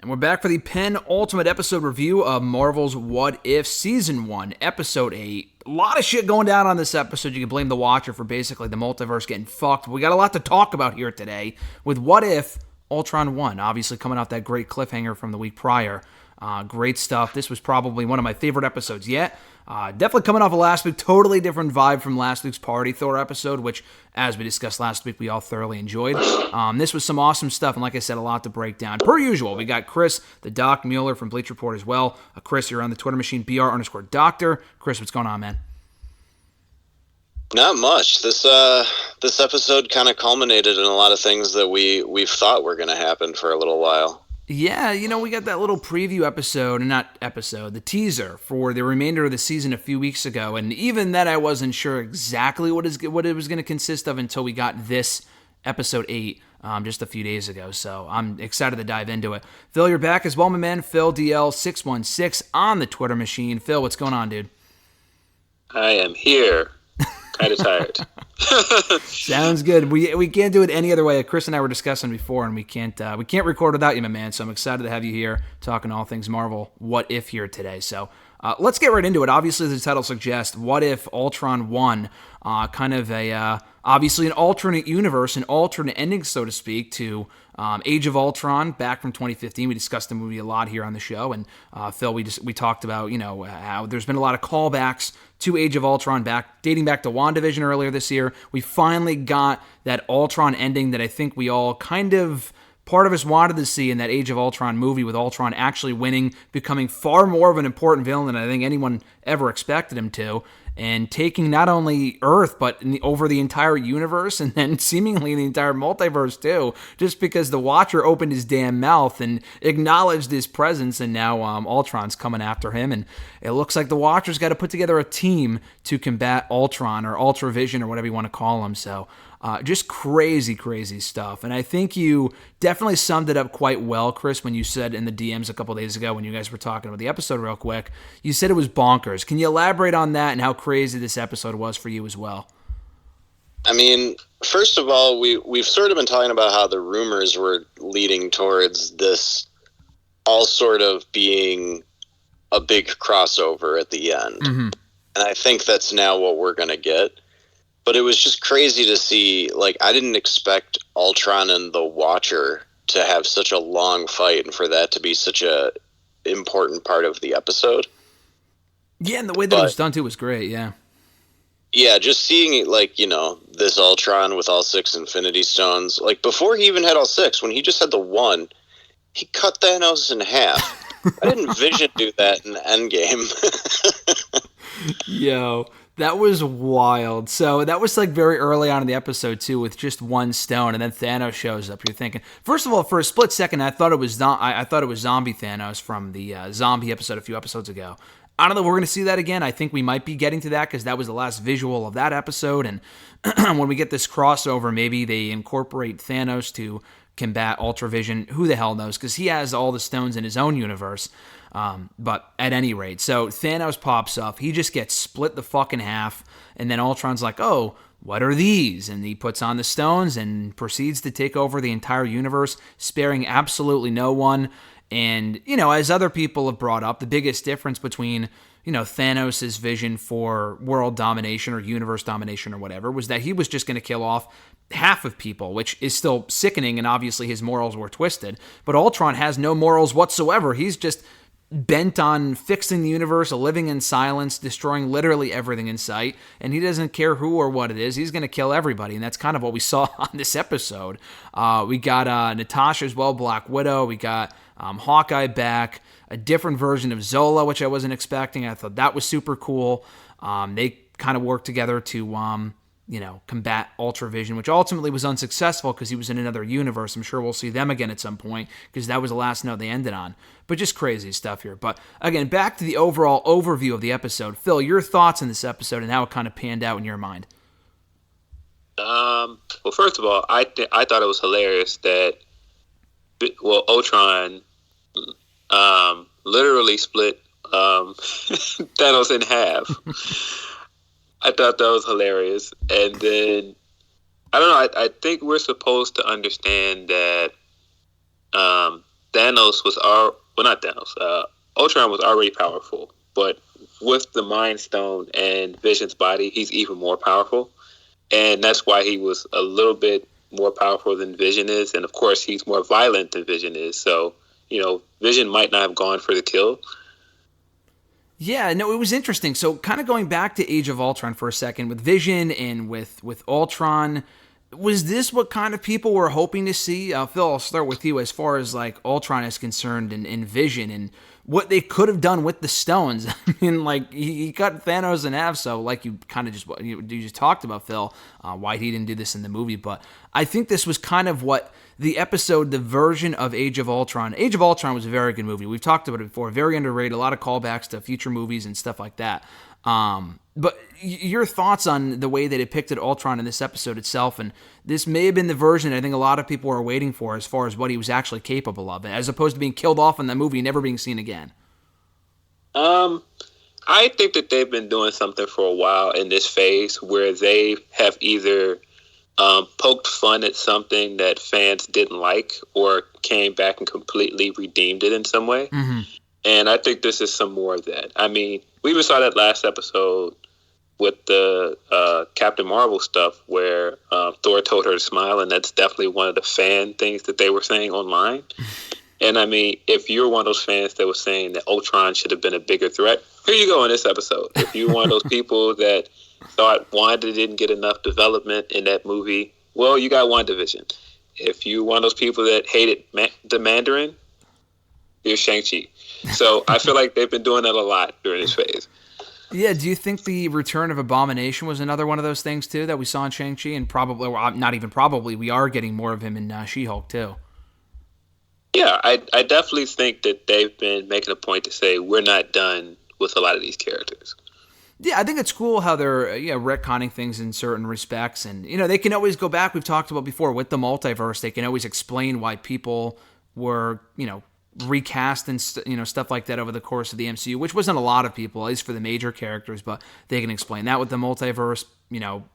And we're back for the penultimate episode review of Marvel's What If Season 1, Episode 8. A lot of shit going down on this episode. You can blame the Watcher for basically the multiverse getting fucked. We got a lot to talk about here today with What If Ultron 1, obviously coming off that great cliffhanger from the week prior. Great stuff. This was probably one of my favorite episodes yet. Definitely coming off of last week. Totally different vibe from last week's Party Thor episode, which, as we discussed last week, we all thoroughly enjoyed. This was some awesome stuff, and like I said, a lot to break down. Per usual, we got Chris, the Doc Mueller from Bleacher Report as well. Chris, you're on the Twitter machine, BR_Doctor. Chris, what's going on, man? Not much. This episode kind of culminated in a lot of things that we've thought were going to happen for a little while. Yeah, we got that little preview episode, the teaser for the remainder of the season a few weeks ago, and even then I wasn't sure exactly what it was going to consist of until we got this episode 8 just a few days ago, so I'm excited to dive into it. Phil, you're back as well, my man. Phil DL616 on the Twitter machine. Phil, what's going on, dude? I am here. Kind of tired. Sounds good. We can't do it any other way. Chris and I were discussing before, and we can't record without you, my man. So I'm excited to have you here talking all things Marvel. What If here today? So let's get right into it. Obviously, the title suggests What If Ultron 1, kind of obviously an alternate universe, an alternate ending, so to speak, to Age of Ultron back from 2015. We discussed the movie a lot here on the show, and Phil, we talked about how there's been a lot of callbacks to Age of Ultron dating back to WandaVision earlier this year. We finally got that Ultron ending that I think we all part of us wanted to see in that Age of Ultron movie, with Ultron actually winning, becoming far more of an important villain than I think anyone ever expected him to, and taking not only Earth, but over the entire universe, and then seemingly the entire multiverse too, just because the Watcher opened his damn mouth and acknowledged his presence, and now Ultron's coming after him, and it looks like the Watcher's got to put together a team to combat Ultron, or Ultravision, or whatever you want to call him, so just crazy, crazy stuff. And I think you definitely summed it up quite well, Chris, when you said in the DMs a couple days ago when you guys were talking about the episode real quick, you said it was bonkers. Can you elaborate on that and how crazy this episode was for you as well? I mean, first of all, we've sort of been talking about how the rumors were leading towards this all sort of being a big crossover at the end. Mm-hmm. And I think that's now what we're going to get. But it was just crazy to see, I didn't expect Ultron and the Watcher to have such a long fight and for that to be such a important part of the episode. Yeah, and the way that it was done, too, was great, yeah. Yeah, just seeing it, this Ultron with all 6 Infinity Stones. Before he even had all 6, when he just had the 1, he cut Thanos in half. I didn't Vision do that in Endgame. Yo, that was wild. So that was very early on in the episode too, with just 1 stone, and then Thanos shows up. You're thinking, first of all, for a split second, I thought it was Zombie Thanos from the Zombie episode a few episodes ago. I don't know if we're going to see that again. I think we might be getting to that because that was the last visual of that episode. And when we get this crossover, maybe they incorporate Thanos to combat Ultravision. Who the hell knows? Because he has all the stones in his own universe. But at any rate, so Thanos pops up. He just gets split the fucking half. And then Ultron's like, oh, what are these? And he puts on the stones and proceeds to take over the entire universe, sparing absolutely no one. And, as other people have brought up, the biggest difference between, Thanos' vision for world domination or universe domination or whatever was that he was just going to kill off half of people, which is still sickening, and obviously his morals were twisted. But Ultron has no morals whatsoever. He's just bent on fixing the universe, living in silence, destroying literally everything in sight, and he doesn't care who or what it is. He's going to kill everybody, and that's kind of what we saw on this episode. We got Natasha as well, Black Widow. We got Hawkeye back, a different version of Zola, which I wasn't expecting. I thought that was super cool. They kind of worked together to combat Ultravision, which ultimately was unsuccessful because he was in another universe. I'm sure we'll see them again at some point because that was the last note they ended on. But just crazy stuff here. But again, back to the overall overview of the episode. Phil, your thoughts on this episode and how it kind of panned out in your mind? Well, first of all, I thought it was hilarious that Ultron literally split Thanos in half. I thought that was hilarious. And then, I don't know, I think we're supposed to understand that Ultron was already powerful, but with the Mind Stone and Vision's body, he's even more powerful. And that's why he was a little bit more powerful than Vision is. And of course, he's more violent than Vision is. So, Vision might not have gone for the kill. Yeah, no, it was interesting. So kind of going back to Age of Ultron for a second with Vision and with Ultron, was this what kind of people were hoping to see? Phil, I'll start with you as far as like Ultron is concerned and Vision and what they could have done with the stones. I mean, like he cut Thanos in half, so like you kind of you just talked about, Phil, why he didn't do this in the movie. But I think this was kind of what the version of Age of Ultron. Age of Ultron was a very good movie. We've talked about it before. Very underrated. A lot of callbacks to future movies and stuff like that. But your thoughts on the way they depicted Ultron in this episode itself, and this may have been the version I think a lot of people were waiting for as far as what he was actually capable of, as opposed to being killed off in the movie and never being seen again. I think that they've been doing something for a while in this phase where they have either poked fun at something that fans didn't like or came back and completely redeemed it in some way. Mm-hmm. And I think this is some more of that. I mean, we even saw that last episode with the Captain Marvel stuff where Thor told her to smile, and that's definitely one of the fan things that they were saying online. And I mean, if you're one of those fans that was saying that Ultron should have been a bigger threat, here you go in this episode. If you're one of those people that thought Wanda didn't get enough development in that movie, well, you got WandaVision. If you're one of those people that hated the Mandarin, here's Shang-Chi. So I feel like they've been doing that a lot during this phase. Yeah, do you think the return of Abomination was another one of those things, too, that we saw in Shang-Chi? And probably, well, not even probably, we are getting more of him in She-Hulk, too. Yeah, I definitely think that they've been making a point to say we're not done with a lot of these characters. Yeah, I think it's cool how they're retconning things in certain respects. And, they can always go back. We've talked about before with the multiverse. They can always explain why people were, recast and stuff like that over the course of the MCU, which wasn't a lot of people, at least for the major characters, but they can explain that with the multiverse,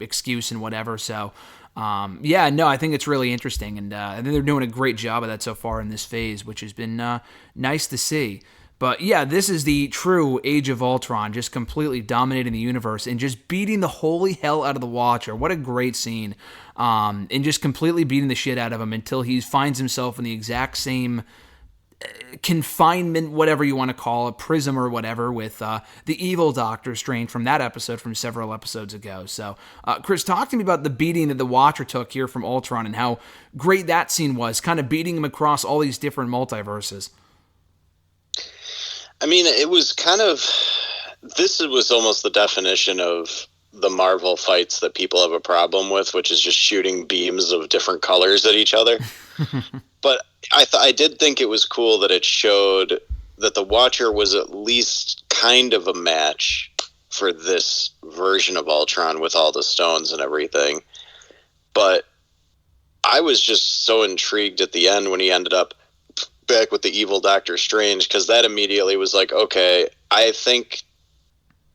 excuse and whatever. So, I think it's really interesting, and I think they're doing a great job of that so far in this phase, which has been nice to see. But yeah, this is the true Age of Ultron, just completely dominating the universe and just beating the holy hell out of the Watcher. What a great scene. And just completely beating the shit out of him until he finds himself in the exact same confinement, whatever you want to call it, prism or whatever, with the evil Doctor Strange from that episode from several episodes ago. So, Chris, talk to me about the beating that the Watcher took here from Ultron and how great that scene was, kind of beating him across all these different multiverses. I mean, it was this was almost the definition of the Marvel fights that people have a problem with, which is just shooting beams of different colors at each other. But I did think it was cool that it showed that the Watcher was at least kind of a match for this version of Ultron with all the stones and everything. But I was just so intrigued at the end when he ended up back with the evil Doctor Strange, because that immediately was like, okay, I think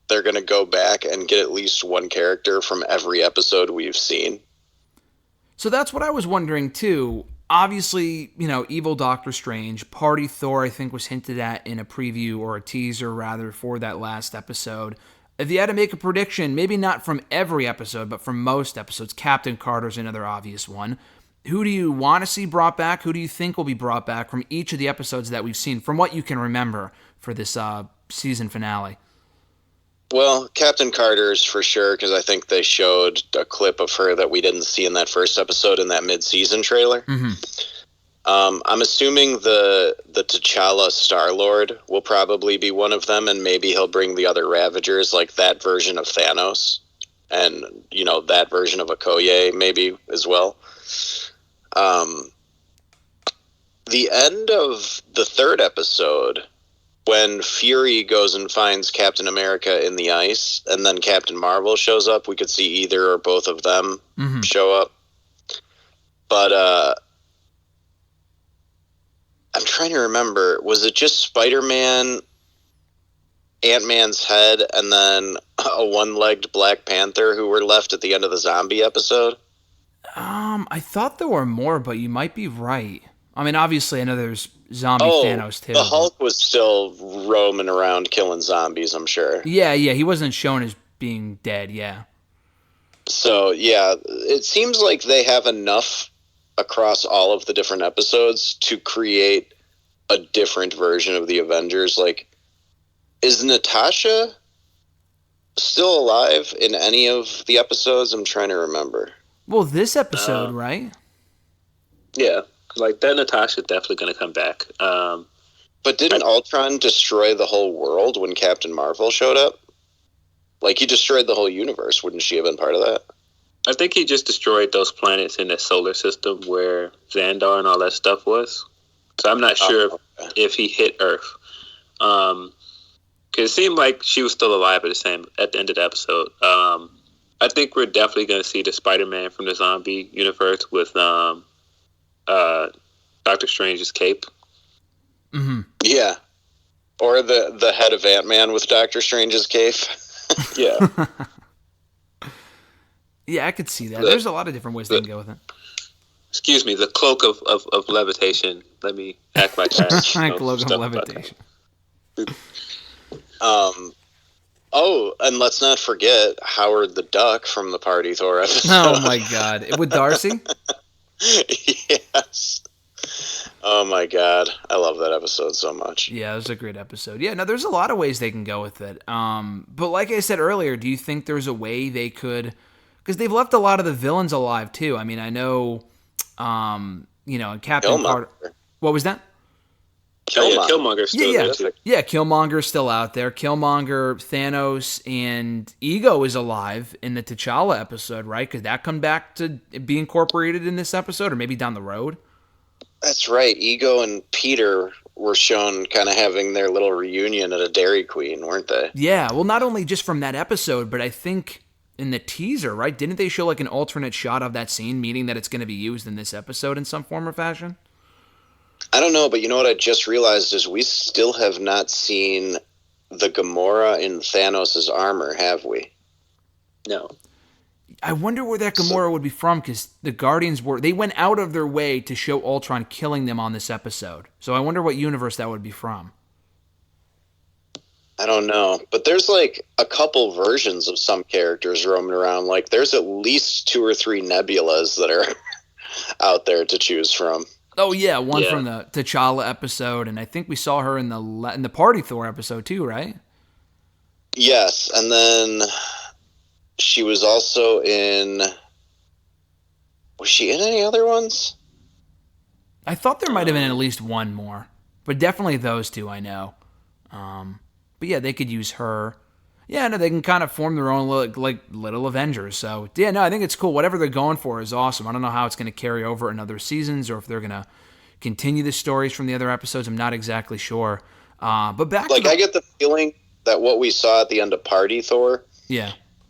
they're going to go back and get at least one character from every episode we've seen. So that's what I was wondering too. Obviously, evil Doctor Strange, Party Thor, I think was hinted at in a preview or a teaser rather for that last episode. If you had to make a prediction, maybe not from every episode, but from most episodes, Captain Carter's another obvious one. Who do you want to see brought back? Who do you think will be brought back from each of the episodes that we've seen, from what you can remember for this season finale? Well, Captain Carter's for sure, because I think they showed a clip of her that we didn't see in that first episode in that mid-season trailer. Mm-hmm. I'm assuming the T'Challa Star-Lord will probably be one of them, and maybe he'll bring the other Ravagers, like that version of Thanos, and, that version of Okoye maybe as well. The end of the third episode, when Fury goes and finds Captain America in the ice, and then Captain Marvel shows up, we could see either or both of them show up. But I'm trying to remember, was it just Spider-Man, Ant-Man's head, and then a one-legged Black Panther who were left at the end of the zombie episode? I thought there were more, but you might be right. I mean, obviously, I know there's zombie Thanos too. The Hulk was still roaming around killing zombies, I'm sure. Yeah, he wasn't shown as being dead, yeah. So, yeah, it seems like they have enough across all of the different episodes to create a different version of the Avengers. Like, is Natasha still alive in any of the episodes? I'm trying to remember. Well, this episode, right? Yeah, like that Natasha definitely going to come back. But didn't Ultron destroy the whole world when Captain Marvel showed up? Like, he destroyed the whole universe. Wouldn't she have been part of that? I think he just destroyed those planets in the solar system where Xandar and all that stuff was. So I'm not sure if he hit Earth. Because it seemed like she was still alive at the end of the episode. I think we're definitely going to see the Spider-Man from the zombie universe with Doctor Strange's cape. Mm-hmm. Yeah. Or the head of Ant-Man with Doctor Strange's cape. Yeah. Yeah, I could see that. There's a lot of different ways they can go with it. Excuse me, the cloak of levitation. Let me act like that. Cloak of levitation. Oh, and let's not forget Howard the Duck from the Party Thor episode. Oh my God. With Darcy? Yes. Oh my God. I love that episode so much. Yeah, it was a great episode. Yeah, no, there's a lot of ways they can go with it. But like I said earlier, do you think there's a way they could... Because they've left a lot of the villains alive, too. I mean, I know, Captain Carter... What was that? Killmonger's still there. Yeah, Killmonger's still out there. Killmonger, Thanos, and Ego is alive in the T'Challa episode, right? Could that come back to be incorporated in this episode, or maybe down the road? That's right. Ego and Peter were shown kind of having their little reunion at a Dairy Queen, weren't they? Yeah, well, not only just from that episode, but I think in the teaser, right? Didn't they show like an alternate shot of that scene, meaning that it's going to be used in this episode in some form or fashion? I don't know, but you know what I just realized is we still have not seen the Gamora in Thanos' armor, have we? No. I wonder where that Gamora would be from, because the Guardians they went out of their way to show Ultron killing them on this episode. So I wonder what universe that would be from. I don't know, but there's like a couple versions of some characters roaming around. Like there's at least 2 or 3 Nebulas that are out there to choose from. Oh yeah, one from the T'Challa episode, and I think we saw her in the Party Thor episode too, right? Yes, and then she was also in... Was she in any other ones? I thought there might have been at least one more, but definitely those two I know. But yeah, they could use her. Yeah, no, they can kind of form their own little Avengers. So yeah, no, I think it's cool. Whatever they're going for is awesome. I don't know how it's going to carry over in other seasons, or if they're going to continue the stories from the other episodes. I'm not exactly sure. But back to I get the feeling that what we saw at the end of Party Thor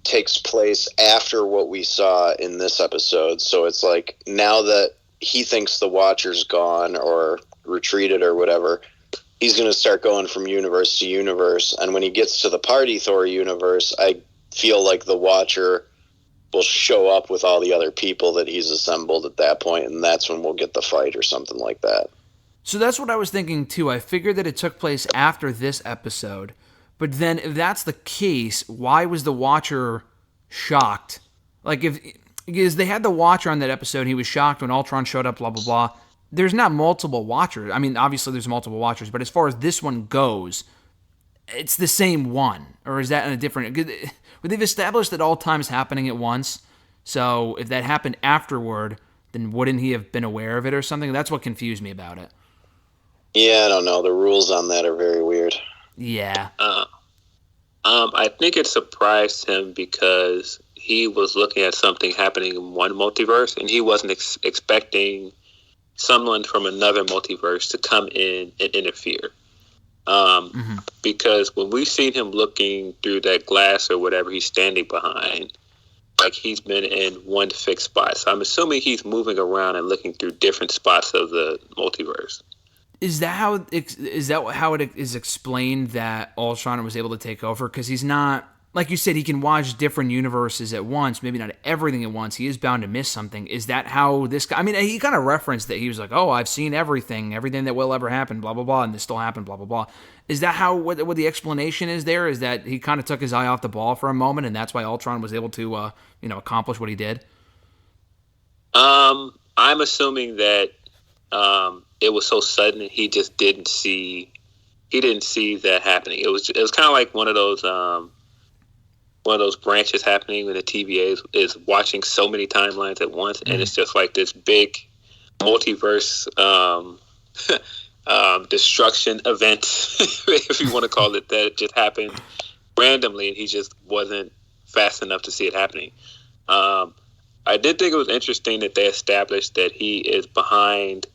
takes place after what we saw in this episode. So it's like now that he thinks the Watcher's gone or retreated or whatever, he's going to start going from universe to universe. And when he gets to the Party Thor universe, I feel like the Watcher will show up with all the other people that he's assembled at that point, and that's when we'll get the fight or something like that. So that's what I was thinking too. I figured that it took place after this episode. But then if that's the case, why was the Watcher shocked? Because they had the Watcher on that episode, he was shocked when Ultron showed up, blah, blah, blah. There's not multiple Watchers. I mean, obviously there's multiple Watchers, but as far as this one goes, it's the same one. Or is that in a different... They've established that all time's happening at once. So if that happened afterward, then wouldn't he have been aware of it or something? That's what confused me about it. Yeah, I don't know. The rules on that are very weird. Yeah. I think it surprised him because he was looking at something happening in one multiverse, and he wasn't expecting someone from another multiverse to come in and interfere. Because when we've seen him looking through that glass or whatever he's standing behind, like he's been in one fixed spot. So I'm assuming he's moving around and looking through different spots of the multiverse. Is that how it is explained that Ultron was able to take over? Because he's not like you said, he can watch different universes at once, maybe not everything at once. He is bound to miss something. Is that how this guy, I mean, he kind of referenced that he was like, oh, I've seen everything that will ever happen, blah, blah, blah, and this still happened, blah, blah, blah. Is that how, what the explanation is there? Is that he kind of took his eye off the ball for a moment, and that's why Ultron was able to, accomplish what he did? I'm assuming that it was so sudden he just didn't see that happening. It was kind of like one of those branches happening when the TVA is watching so many timelines at once, and it's just like this big multiverse destruction event, if you want to call it that, just happened randomly, and he just wasn't fast enough to see it happening. I did think it was interesting that they established that he is behind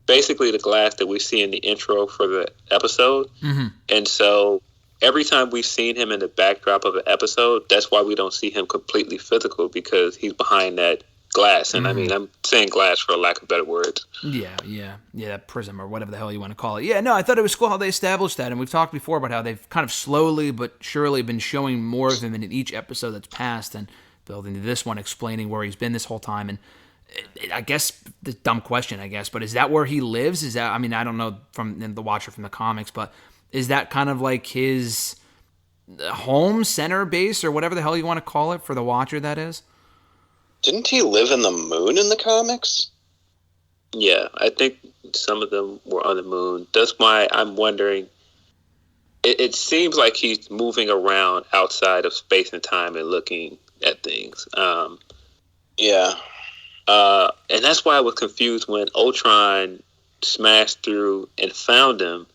basically the glass that we see in the intro for the episode. Mm-hmm. And so every time we've seen him in the backdrop of an episode, that's why we don't see him completely physical, because he's behind that glass. And I mean, I'm saying glass for lack of better words. Yeah, that prism or whatever the hell you want to call it. Yeah, no, I thought it was cool how they established that. And we've talked before about how they've kind of slowly but surely been showing more of him in each episode that's passed, and building to this one, explaining where he's been this whole time. And I guess, the dumb question, I guess, but is that where he lives? Is that, I mean, I don't know from the Watcher from the comics, but is that kind of like his home center base or whatever the hell you want to call it for the Watcher, that is? Didn't he live in the moon in the comics? Yeah, I think some of them were on the moon. That's why I'm wondering. It seems like he's moving around outside of space and time and looking at things. Yeah. And that's why I was confused when Ultron smashed through and found him.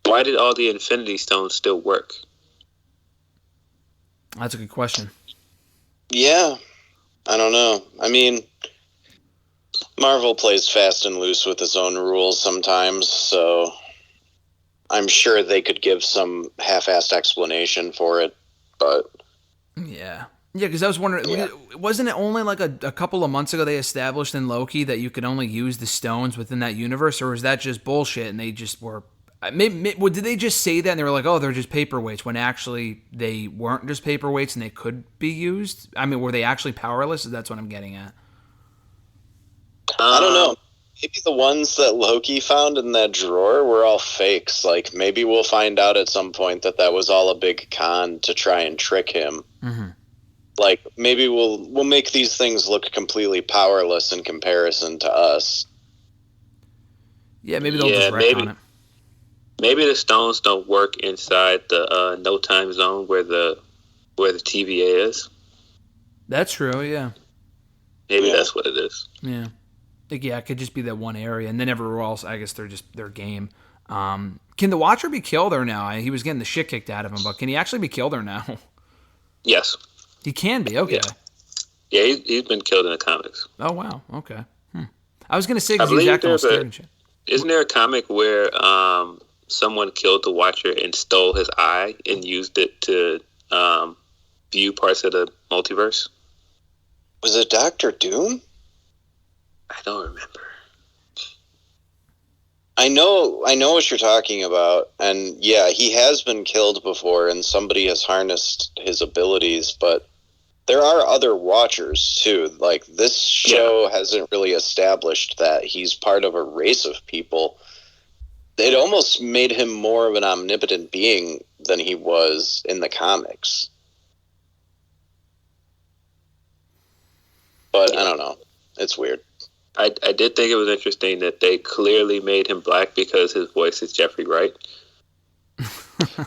Why did all the Infinity Stones still work? That's a good question. Yeah. I don't know. I mean, Marvel plays fast and loose with its own rules sometimes, so I'm sure they could give some half-assed explanation for it, but... Yeah, because I was wondering, wasn't it only like a couple of months ago they established in Loki that you could only use the stones within that universe, or was that just bullshit and they just were... Maybe, did they just say that and they were like, oh, they're just paperweights, when actually they weren't just paperweights and they could be used? I mean, were they actually powerless? That's what I'm getting at. I don't know. Maybe the ones that Loki found in that drawer were all fakes. Like, maybe we'll find out at some point that was all a big con to try and trick him. Mm-hmm. Like, maybe we'll make these things look completely powerless in comparison to us. Yeah, maybe they'll just retcon it. Maybe the stones don't work inside the no time zone where the TVA is. That's true. Yeah. Maybe that's what it is. Yeah. Yeah, it could just be that one area, and then everywhere else, I guess they're just their game. Can the Watcher be killed or no? He was getting the shit kicked out of him, but can he actually be killed or no? Yes. He can be, okay. Yeah, he's been killed in the comics. Oh, wow, okay. I was going to say, because he's acting all scared and shit. Isn't there a comic where someone killed the Watcher and stole his eye and used it to view parts of the multiverse? Was it Dr. Doom? I don't remember. I know what you're talking about, and yeah, he has been killed before, and somebody has harnessed his abilities, but there are other Watchers, too. Like, this show hasn't really established that he's part of a race of people. It almost made him more of an omnipotent being than he was in the comics. But I don't know. It's weird. I did think it was interesting that they clearly made him black because his voice is Jeffrey Wright.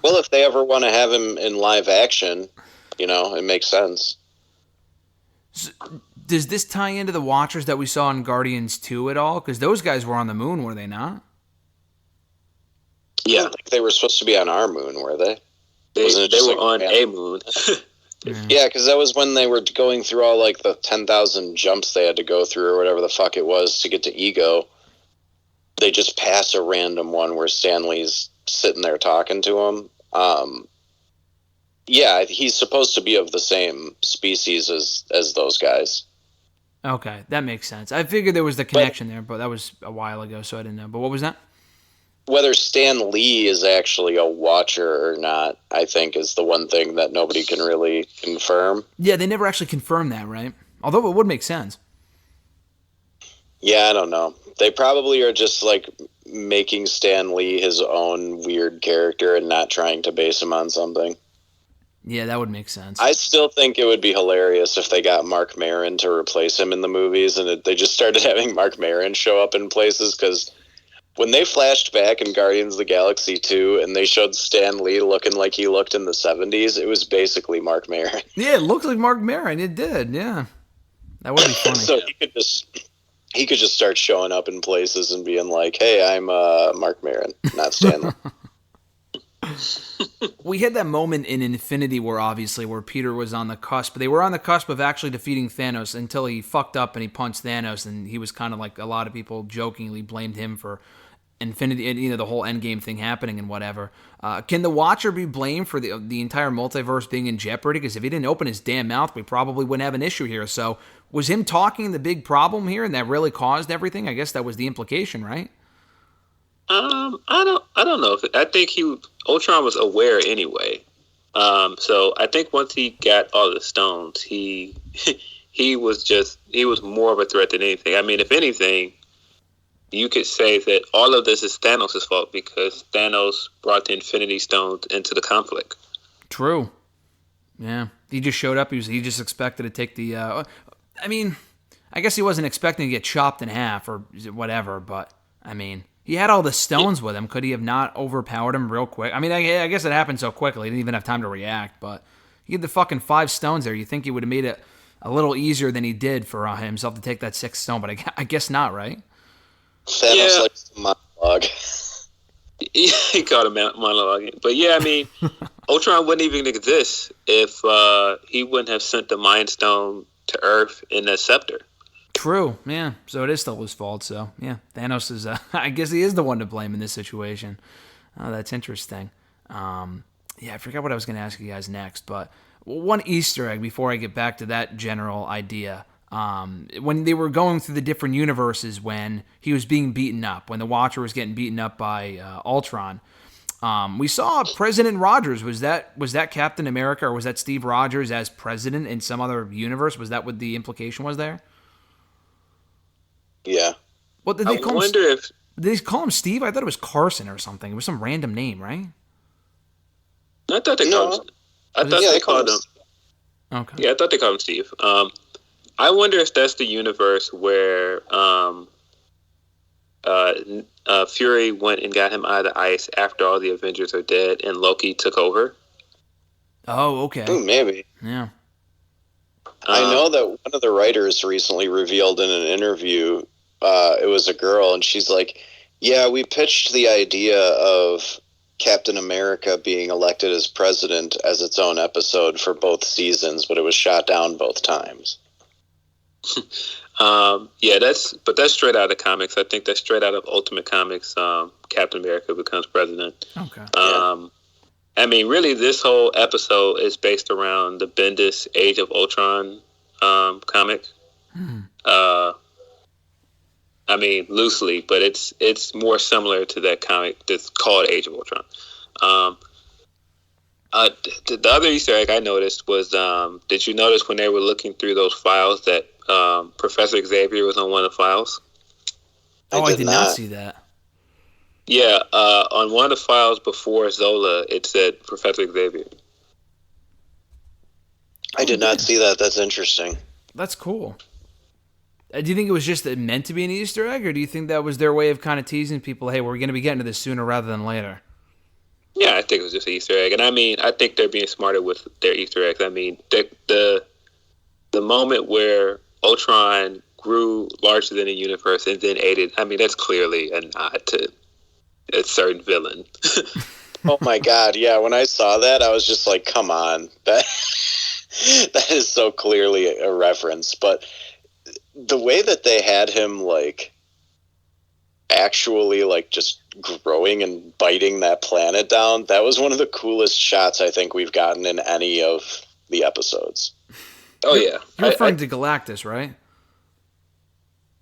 Well, if they ever want to have him in live action, it makes sense. So, does this tie into the Watchers that we saw in Guardians 2 at all? Because those guys were on the moon, were they not? Yeah. I don't think they were supposed to be on our moon, were they? They were on a moon. Yeah, because that was when they were going through all, like, the 10,000 jumps they had to go through or whatever the fuck it was to get to Ego. They just pass a random one where Stanley's sitting there talking to him. Yeah, he's supposed to be of the same species as those guys. Okay, that makes sense. I figured there was the connection there, but that was a while ago, so I didn't know. But what was that? whether Stan Lee is actually a Watcher or not, I think, is the one thing that nobody can really confirm. Yeah, they never actually confirmed that, right? Although it would make sense. Yeah, I don't know. They probably are just like making Stan Lee his own weird character and not trying to base him on something. Yeah, that would make sense. I still think it would be hilarious if they got Mark Maron to replace him in the movies, and they just started having Mark Maron show up in places, because when they flashed back in Guardians of the Galaxy 2 and they showed Stan Lee looking like he looked in the 70s, it was basically Mark Maron. Yeah, it looked like Mark Maron. It did, yeah. That would be funny. So he could just start showing up in places and being like, "Hey, I'm Mark Maron, not Stan Lee." We had that moment in Infinity War, obviously, where Peter was on the cusp. They were on the cusp of actually defeating Thanos until he fucked up and he punched Thanos, and he was kind of like, a lot of people jokingly blamed him for Infinity, you know, the whole Endgame thing happening and whatever. Can the Watcher be blamed for the entire multiverse being in jeopardy? Because if he didn't open his damn mouth, we probably wouldn't have an issue here. So was him talking the big problem here, and that really caused everything? I guess that was the implication, right? I don't know. I think Ultron was aware anyway. So I think once he got all the stones, he was more of a threat than anything. I mean, if anything, you could say that all of this is Thanos' fault, because Thanos brought the Infinity Stones into the conflict. True. Yeah. He just showed up. He just expected to take the... I mean, I guess he wasn't expecting to get chopped in half or whatever, but, I mean, he had all the stones with him. Could he have not overpowered him real quick? I mean, I guess it happened so quickly. He didn't even have time to react, but he had the fucking 5 stones there. You think he would have made it a little easier than he did for himself to take that 6th stone, but I guess not, right? Thanos likes to monologue. He caught a monologue. But yeah, I mean, Ultron wouldn't even exist if he wouldn't have sent the Mind Stone to Earth in that scepter. True, yeah. So it is still his fault. So yeah, Thanos is. I guess he is the one to blame in this situation. Oh, that's interesting. Yeah, I forgot what I was going to ask you guys next, but one Easter egg before I get back to that general idea. When they were going through the different universes, when he was being beaten up, when the Watcher was getting beaten up by Ultron, we saw President Rogers. Was that Captain America, or was that Steve Rogers as president in some other universe? Was that what the implication was there? Yeah. What did they call him? Did they call him Steve? I thought it was Carson or something. It was some random name, right? I thought they called him. They called him. Okay. Yeah, I thought they called him Steve. I wonder if that's the universe where Fury went and got him out of the ice after all the Avengers are dead and Loki took over. Oh, okay. Ooh, maybe. Yeah. I know that one of the writers recently revealed in an interview, it was a girl, and she's like, yeah, we pitched the idea of Captain America being elected as president as its own episode for both seasons, but it was shot down both times. Yeah, that's straight out of comics. I think that's straight out of Ultimate Comics. Captain America becomes president. Okay. I mean, really, this whole episode is based around the Bendis Age of Ultron comic. I mean, loosely, but it's more similar to that comic that's called Age of Ultron. The other Easter egg I noticed was, did you notice when they were looking through those files that Professor Xavier was on one of the files? I did not see that. Yeah, on one of the files before Zola, it said Professor Xavier. I did not see that. That's interesting. That's cool. Do you think it was just meant to be an Easter egg, or do you think that was their way of kind of teasing people, hey, we're going to be getting to this sooner rather than later? Yeah, I think it was just an Easter egg. And I mean, I think they're being smarter with their Easter eggs. I mean, the moment where Ultron grew larger than the universe and then ate it, I mean, that's clearly a nod to a certain villain. Oh my God, yeah, when I saw that, I was just like, come on. That is so clearly a reference. But the way that they had him, like, actually, like, just growing and biting that planet down, that was one of the coolest shots I think we've gotten in any of the episodes. Oh, yeah. You're referring to Galactus, right?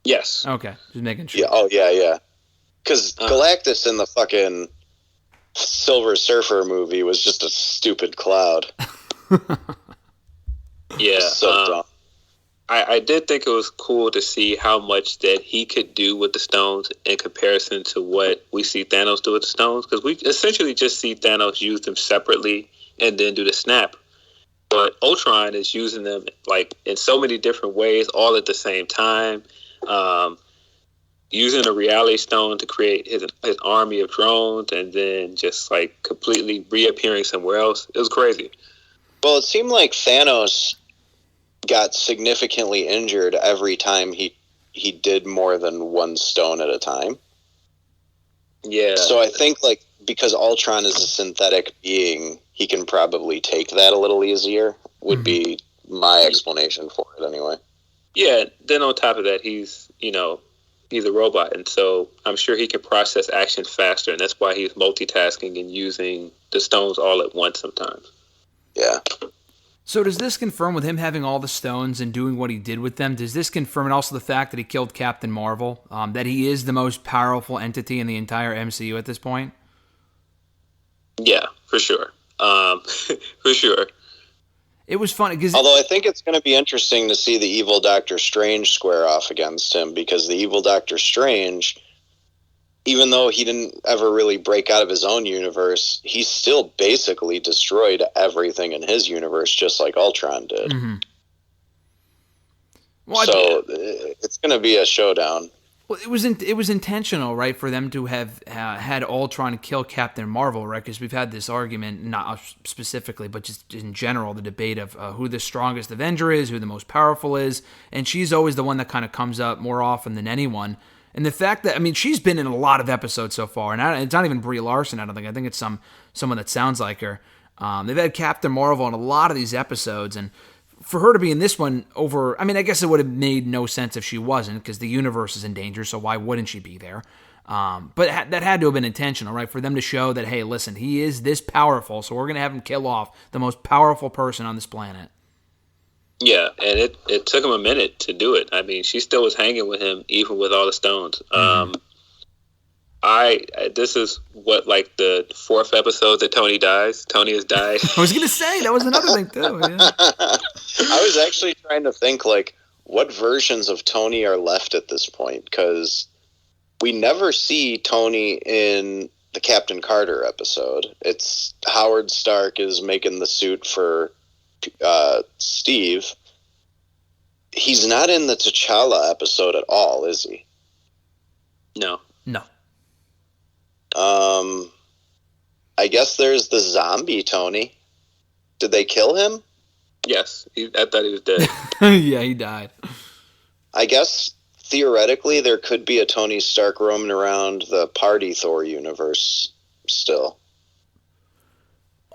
Yes. Okay, just making sure. Yeah. Oh, yeah, yeah. Because Galactus in the fucking Silver Surfer movie was just a stupid cloud. Yeah. So dumb. I did think it was cool to see how much that he could do with the stones in comparison to what we see Thanos do with the stones. Because we essentially just see Thanos use them separately and then do the snap. But Ultron is using them like in so many different ways, all at the same time. Using a reality stone to create his army of drones, and then just like completely reappearing somewhere else. It was crazy. Well, it seemed like Thanos got significantly injured every time he did more than one stone at a time. Yeah. So I think like because Ultron is a synthetic being, he can probably take that a little easier, would be my explanation for it anyway. Yeah, then on top of that, he's a robot, and so I'm sure he can process action faster, and that's why he's multitasking and using the stones all at once sometimes. Yeah. So does this confirm with him having all the stones and doing what he did with them, does this confirm, and also the fact that he killed Captain Marvel, that he is the most powerful entity in the entire MCU at this point? Yeah, for sure. For sure. It was funny because although I think it's going to be interesting to see the evil Doctor Strange square off against him, because the evil Doctor Strange, even though he didn't ever really break out of his own universe, he still basically destroyed everything in his universe, just like Ultron did. Mm-hmm. Well, so it's going to be a showdown. Well, it was intentional, right, for them to have had Ultron kill Captain Marvel, right? Because we've had this argument, not specifically, but just in general, the debate of who the strongest Avenger is, who the most powerful is, and she's always the one that kind of comes up more often than anyone. And the fact that, I mean, she's been in a lot of episodes so far, and it's not even Brie Larson, I don't think. I think it's someone that sounds like her. They've had Captain Marvel in a lot of these episodes, and for her to be in this one over, I mean, I guess it would have made no sense if she wasn't, because the universe is in danger, so why wouldn't she be there? But that had to have been intentional, right? For them to show that, hey, listen, he is this powerful, so we're going to have him kill off the most powerful person on this planet. Yeah, and it took him a minute to do it. I mean, she still was hanging with him, even with all the stones. This is what, like the 4th episode that Tony dies. Tony has died. I was gonna say that was another thing too. Yeah. I was actually trying to think like what versions of Tony are left at this point, because we never see Tony in the Captain Carter episode. It's Howard Stark is making the suit for Steve. He's not in the T'Challa episode at all, is he? No. I guess there's the zombie Tony. Did they kill him? Yes, I thought he was dead. Yeah, he died. I guess theoretically there could be a Tony Stark roaming around the Party Thor universe still.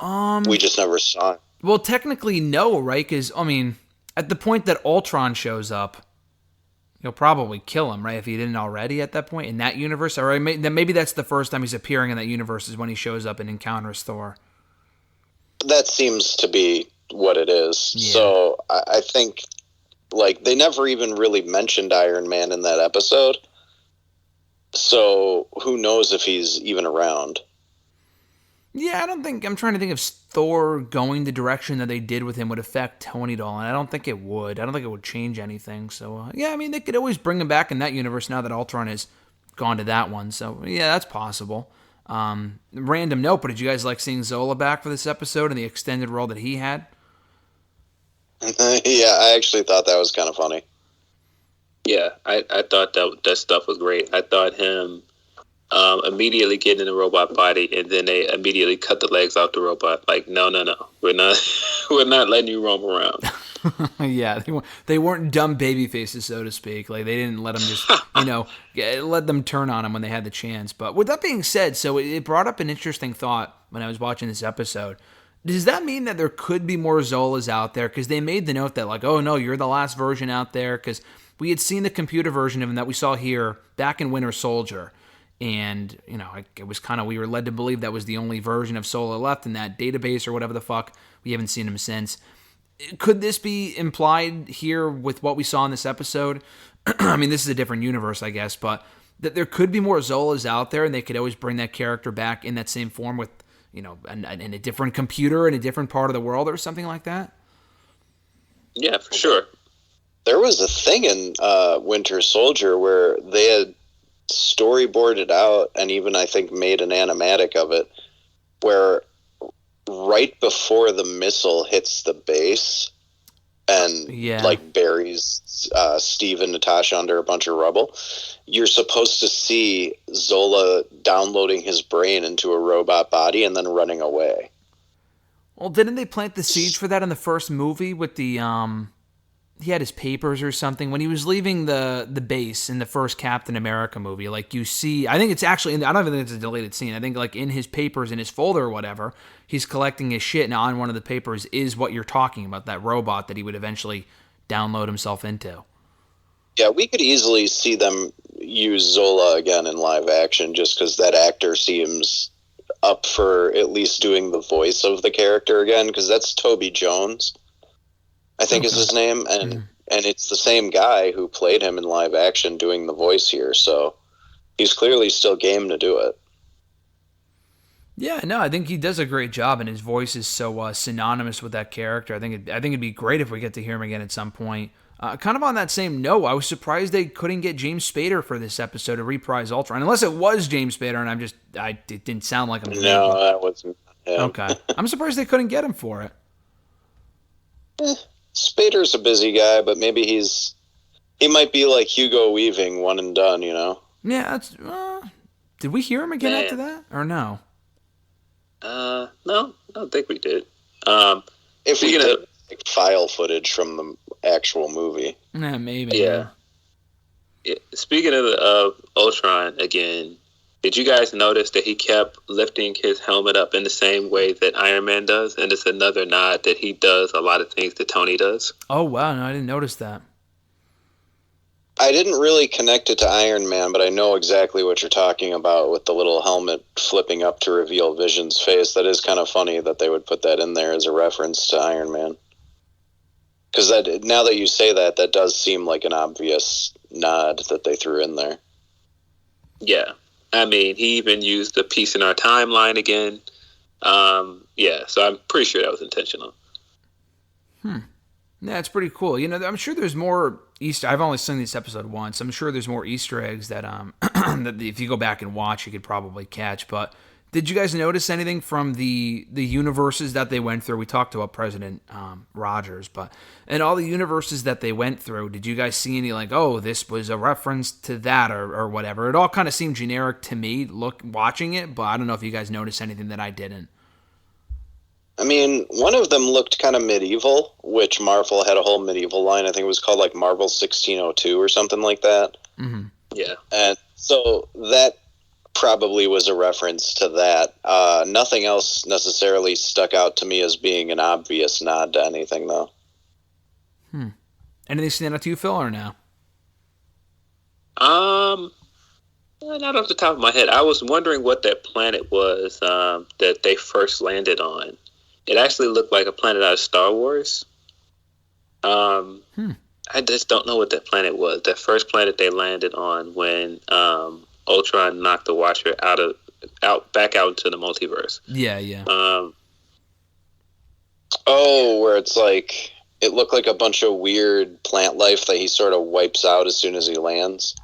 We just never saw it. Well, technically no, right? Because, I mean, at the point that Ultron shows up, he'll probably kill him, right? If he didn't already at that point in that universe. Or maybe that's the first time he's appearing in that universe is when he shows up and encounters Thor. That seems to be what it is. Yeah. So I think, like, they never even really mentioned Iron Man in that episode. So who knows if he's even around. Yeah, I'm trying to think if Thor going the direction that they did with him would affect Tony at all, and I don't think it would. I don't think it would change anything. So, yeah, I mean, they could always bring him back in that universe now that Ultron has gone to that one. So, yeah, that's possible. Random note, but did you guys like seeing Zola back for this episode and the extended role that he had? Yeah, I actually thought that was kind of funny. Yeah, I thought that stuff was great. I thought him immediately getting in the robot body, and then they immediately cut the legs off the robot. Like, no, we're not letting you roam around. Yeah, they weren't dumb baby faces, so to speak. Like, they didn't let them just, let them turn on him when they had the chance. But with that being said, so it brought up an interesting thought when I was watching this episode. Does that mean that there could be more Zolas out there? Because they made the note that, like, oh, no, you're the last version out there. Because we had seen the computer version of him that we saw here back in Winter Soldier. And, it was kind of, we were led to believe that was the only version of Zola left in that database or whatever the fuck. We haven't seen him since. Could this be implied here with what we saw in this episode? I mean, this is a different universe, I guess, but that there could be more Zolas out there, and they could always bring that character back in that same form with, in a different computer in a different part of the world or something like that? Yeah, for sure. There was a thing in Winter Soldier where they had storyboarded out and even, I think, made an animatic of it, where right before the missile hits the base and buries Steve and Natasha under a bunch of rubble, you're supposed to see Zola downloading his brain into a robot body and then running away. Well, didn't they plant the seeds for that in the first movie with the he had his papers or something when he was leaving the base in the first Captain America movie? Like, you see, I think it's actually, I don't even think it's a deleted scene. I think like in his papers, in his folder or whatever, he's collecting his shit, and on one of the papers is what you're talking about, that robot that he would eventually download himself into. Yeah, we could easily see them use Zola again in live action just because that actor seems up for at least doing the voice of the character again, because that's Toby Jones, I think is his name, and it's the same guy who played him in live action doing the voice here, so he's clearly still game to do it. Yeah, no, I think he does a great job, and his voice is so synonymous with that character. I think it'd be great if we get to hear him again at some point. Kind of on that same note, I was surprised they couldn't get James Spader for this episode to reprise Ultron, unless it was James Spader, and it didn't sound like him. No, that wasn't him. Okay, I'm surprised they couldn't get him for it. Spader's a busy guy, but maybe he might be like Hugo Weaving, one and done, Yeah, that's. Did we hear him again after that, or no? No, I don't think we did. If we did, like, file footage from the actual movie. Yeah, maybe. Yeah. Speaking of Ultron again, did you guys notice that he kept lifting his helmet up in the same way that Iron Man does? And it's another nod that he does a lot of things that Tony does. Oh, wow. No, I didn't notice that. I didn't really connect it to Iron Man, but I know exactly what you're talking about with the little helmet flipping up to reveal Vision's face. That is kind of funny that they would put that in there as a reference to Iron Man. Because now that you say that, that does seem like an obvious nod that they threw in there. Yeah. I mean, he even used the piece in our timeline again. Yeah, so I'm pretty sure that was intentional. Yeah, it's pretty cool. I'm sure there's more Easter. I've only seen this episode once. I'm sure there's more Easter eggs that that if you go back and watch, you could probably catch. But did you guys notice anything from the universes that they went through? We talked about President Rogers, but in all the universes that they went through, did you guys see any like, oh, this was a reference to that or whatever? It all kind of seemed generic to me watching it, but I don't know if you guys noticed anything that I didn't. I mean, one of them looked kind of medieval, which Marvel had a whole medieval line. I think it was called like Marvel 1602 or something like that. Mm-hmm. Yeah. And so that probably was a reference to that. Nothing else necessarily stuck out to me as being an obvious nod to anything, though. Anything stand out to you, Phil, or no? Not off the top of my head. I was wondering what that planet was that they first landed on. It actually looked like a planet out of Star Wars. I just don't know what that planet was. That first planet they landed on when Ultron knocked the Watcher back out into the multiverse. Yeah. Where it's like it looked like a bunch of weird plant life that he sort of wipes out as soon as he lands.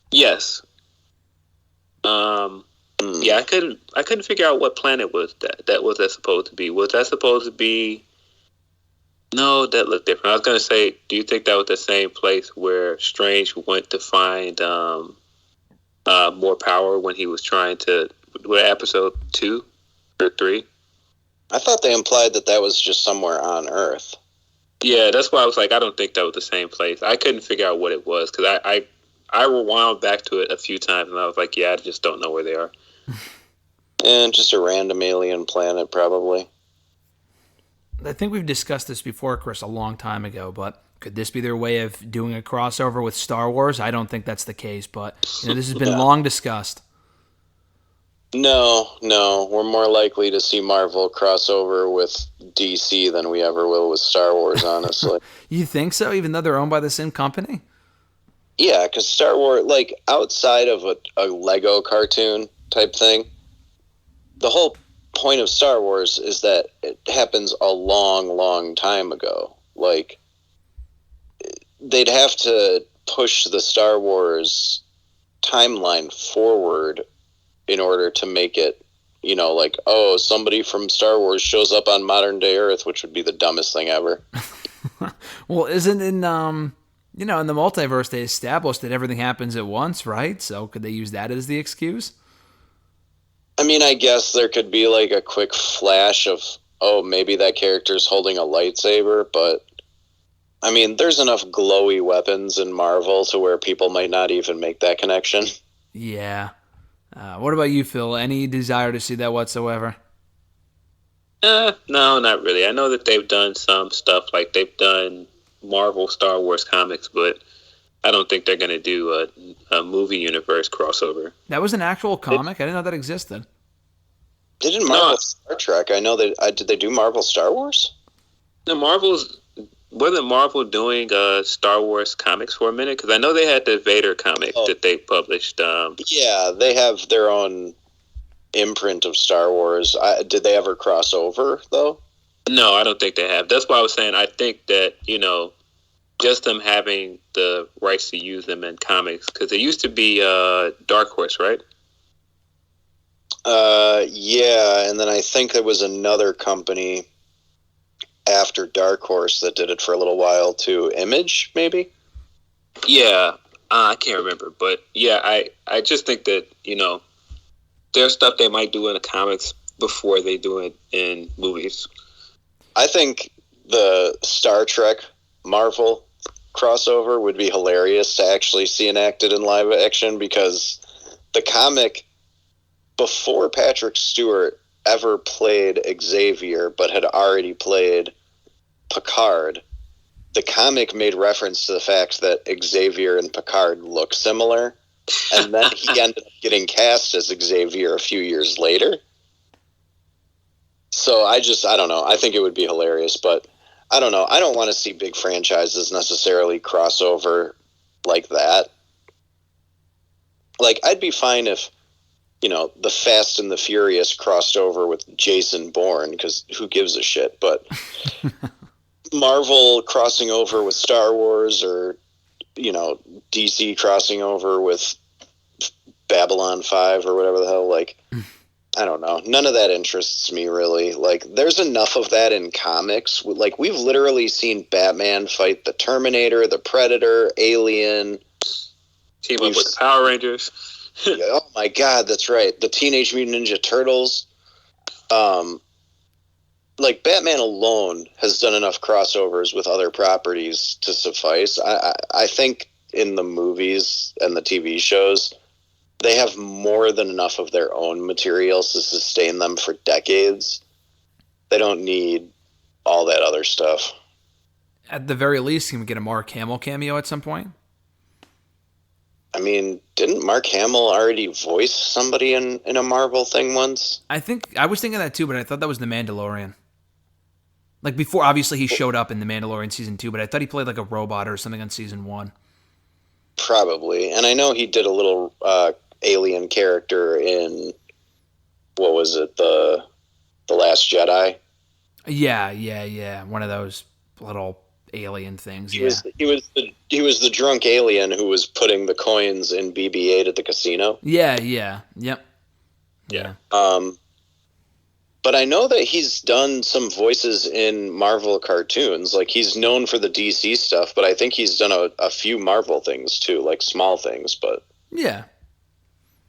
Yes. Yeah, I couldn't figure out what planet was that was that supposed to be. Was that supposed to be? No, that looked different. I was gonna say, do you think that was the same place where Strange went to find more power when he was trying to? What, episode 2 or 3? I thought they implied that was just somewhere on Earth. Yeah, that's why I was like, I don't think that was the same place. I couldn't figure out what it was because I rewound back to it a few times and I was like, yeah, I just don't know where they are. And just a random alien planet, probably. I think we've discussed this before, Chris, a long time ago, but could this be their way of doing a crossover with Star Wars? I don't think that's the case, but this has been long discussed. No, we're more likely to see Marvel crossover with DC than we ever will with Star Wars, honestly. You think so, even though they're owned by the same company? Yeah, because Star Wars, like, outside of a Lego cartoon type thing, the whole point of Star Wars is that it happens a long, long time ago. Like, they'd have to push the Star Wars timeline forward in order to make it, you know, like, oh, somebody from Star Wars shows up on modern day Earth, which would be the dumbest thing ever. Well, isn't in you know, in the multiverse they established that everything happens at once, right? So could they use that as the excuse? I mean, I guess there could be like a quick flash of, oh, maybe that character's holding a lightsaber, but I mean, there's enough glowy weapons in Marvel to where people might not even make that connection. Yeah. What about you, Phil? Any desire to see that whatsoever? No, not really. I know that they've done some stuff, like they've done Marvel Star Wars comics, but I don't think they're going to do a movie universe crossover. That was an actual comic? I didn't know that existed. They did Marvel Star Trek. I know they did. They do Marvel Star Wars? The wasn't Marvel doing Star Wars comics for a minute? Because I know they had the Vader comic that they published. Yeah, they have their own imprint of Star Wars. Did they ever cross over, though? No, I don't think they have. That's why I was saying I think that, you know, just them having the rights to use them in comics, because it used to be Dark Horse, right? Yeah, and then I think there was another company after Dark Horse that did it for a little while too. Image, maybe? Yeah, I can't remember, but yeah, I just think that, you know, there's stuff they might do in the comics before they do it in movies. I think the Star Trek Marvel crossover would be hilarious to actually see enacted in live action, because the comic, before Patrick Stewart ever played Xavier but had already played Picard, the comic made reference to the fact that Xavier and Picard look similar, and then he ended up getting cast as Xavier a few years later. So I don't know. I think it would be hilarious, but I don't know. I don't want to see big franchises necessarily cross over like that. Like, I'd be fine if, you know, the Fast and the Furious crossed over with Jason Bourne, because who gives a shit? But Marvel crossing over with Star Wars, or, you know, DC crossing over with Babylon 5 or whatever the hell, like, I don't know. None of that interests me, really. Like, there's enough of that in comics. Like, we've literally seen Batman fight the Terminator, the Predator, Alien. Team up with the Power Rangers. Oh my God, that's right. The Teenage Mutant Ninja Turtles. Like, Batman alone has done enough crossovers with other properties to suffice. I think in the movies and the TV shows, they have more than enough of their own materials to sustain them for decades. They don't need all that other stuff. At the very least, can we get a Mark Hamill cameo at some point? I mean, didn't Mark Hamill already voice somebody in a Marvel thing once? I was thinking that too, but I thought that was The Mandalorian. Like, before, obviously he showed up in The Mandalorian season 2, but I thought he played like a robot or something on season 1. Probably. And I know he did a little alien character in, what was it, the Last Jedi? Yeah. One of those little alien things. He was the drunk alien who was putting the coins in BB-8 at the casino. Yep. Yeah. But I know that he's done some voices in Marvel cartoons. Like, he's known for the DC stuff, but I think he's done a few Marvel things too, like small things. But yeah,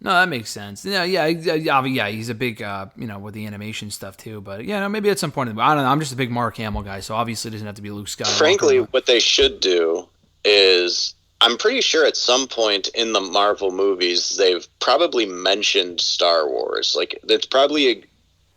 no, that makes sense. Yeah, he's a big, with the animation stuff too. But yeah, no, maybe at some point, I don't know. I'm just a big Mark Hamill guy, so obviously it doesn't have to be Luke Skywalker. Frankly, what they should do is, I'm pretty sure at some point in the Marvel movies, they've probably mentioned Star Wars. Like, it's probably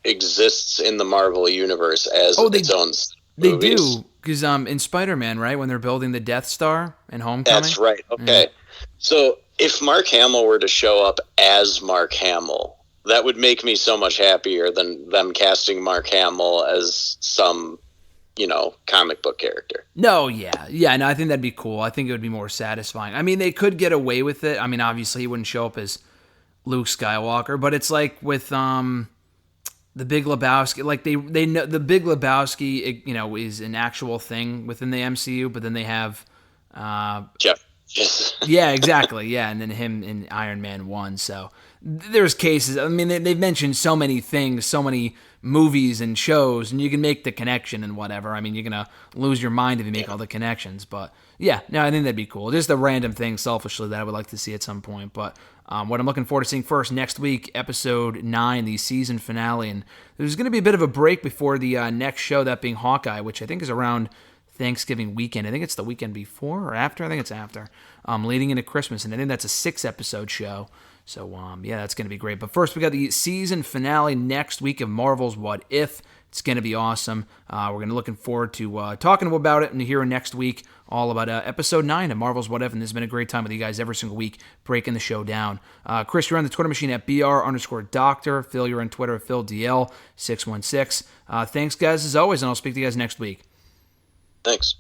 exists in the Marvel universe as its own They movies. do, because in Spider-Man, right, when they're building the Death Star in Homecoming? That's right. Okay. So if Mark Hamill were to show up as Mark Hamill, that would make me so much happier than them casting Mark Hamill as some comic book character. No, yeah, no, I think that'd be cool. I think it would be more satisfying. I mean, they could get away with it. I mean, obviously he wouldn't show up as Luke Skywalker, but it's like with the Big Lebowski. Like they know the Big Lebowski, is an actual thing within the MCU, but then they have Jeff. yeah, exactly. Yeah, and then him in Iron Man 1. So there's cases. I mean, they've mentioned so many things, so many movies and shows, and you can make the connection and whatever. I mean, you're going to lose your mind if you make all the connections. But yeah, no, I think that'd be cool. Just a random thing, selfishly, that I would like to see at some point. But what I'm looking forward to seeing first next week, episode 9, the season finale. And there's going to be a bit of a break before the next show, that being Hawkeye, which I think is around Thanksgiving weekend. I think it's the weekend before or after. I think it's after, leading into Christmas, and I think that's a 6-episode show. So yeah, that's going to be great. But first, we got the season finale next week of Marvel's What If. It's going to be awesome. We're going to looking forward to talking about it and hearing next week all about episode 9 of Marvel's What If. And this has been a great time with you guys every single week, breaking the show down. Chris, you're on the Twitter machine at BR_Doctor. Phil, you're on Twitter at PhilDL616. Thanks, guys, as always, and I'll speak to you guys next week. Thanks.